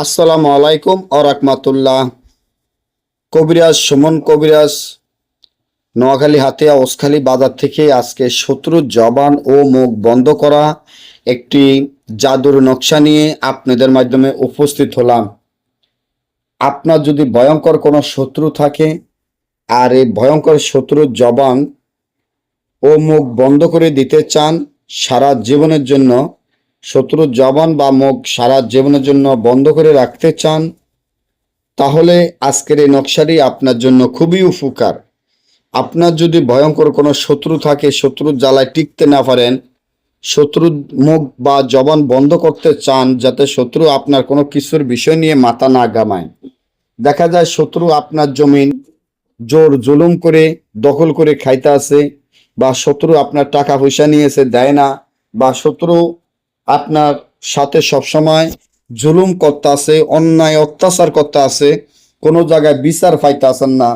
আসসালামু আলাইকুম ওয়া রাহমাতুল্লাহ। কবিরাজ সুমন কবিরাজ, নোয়াখালী হাতিয়া ওসখালী বাজার থেকে আজকে শত্রুর জবান ও মুখ বন্ধ করা একটি জাদুর নকশা নিয়ে আপনাদের মাধ্যমে উপস্থিত হলাম। আপনার যদি ভয়ঙ্কর কোনো শত্রু থাকে আর এই ভয়ঙ্কর শত্রুর জবান ও মুখ বন্ধ করে দিতে চান সারা জীবনের জন্য, শত্রুর জবান বা মুখ সারা জীবনের জন্য বন্ধ করে রাখতে চান, তাহলে আজকের এই নকশাটি আপনার জন্য খুবই উপকার। আপনার যদি ভয়ঙ্কর কোনো শত্রু থাকে, শত্রুর জ্বালায় টিকতে না পারেন, শত্রুর মুখ বা জবান বন্ধ করতে চান যাতে শত্রু আপনার কোনো কিছুর বিষয় নিয়ে মাথা না ঘামায়। দেখা যায় শত্রু আপনার জমিন জোর জুলুম করে দখল করে খাইতে আছে, বা শত্রু আপনার টাকা পয়সা নিয়েছে দেয় না, বা শত্রু আপনার সাথে সবসময় জুলুম করতে আছে, অন্যায় অত্যাচার করতে আছে, কোনো জায়গায় বিচার পাইতে আছেন না।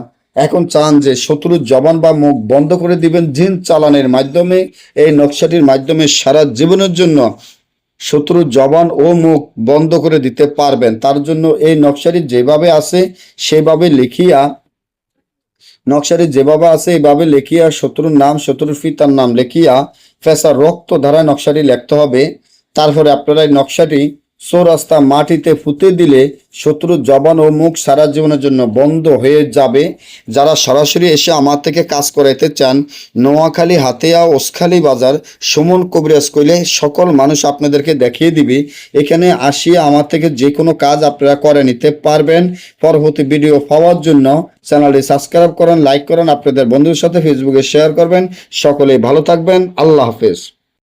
এখন চান যে শত্রুর জবান বা মুখ বন্ধ করে দিবেন জিন চালানের মাধ্যমে। এই নকশাটির মাধ্যমে সারা জীবনের জন্য শত্রুর জবান ও মুখ বন্ধ করে দিতে পারবেন। তার জন্য এই নকশাটি যেভাবে আছে সেভাবে লিখিয়া, এইভাবে লিখিয়া শত্রুর নাম, শত্রুর পিতার নাম লিখিয়া ফেসার রক্ত ধারায় নকশাটি লিখতে হবে। তারপরে আপনারা এই নকশাটি চৌরাস্তা মাটিতে পুঁতে দিলে শত্রুর জবান ও মুখ সারা জীবনের জন্য বন্ধ হয়ে যাবে। যারা সরাসরি এসে আমার থেকে কাজ করাইতে চান, নোয়াখালী হাতিয়া ওসখালী বাজার সুমন কবিরাজ কইলে সকল মানুষ আপনাদেরকে দেখিয়ে দিবে। এখানে আসিয়া আমার থেকে যে কোনো কাজ আপনারা করে নিতে পারবেন। পরবর্তী ভিডিও পাওয়ার জন্য চ্যানেলটি সাবস্ক্রাইব করেন, লাইক করেন, আপনাদের বন্ধুদের সাথে ফেসবুকে শেয়ার করবেন। সকলেই ভালো থাকবেন। আল্লাহ হাফেজ।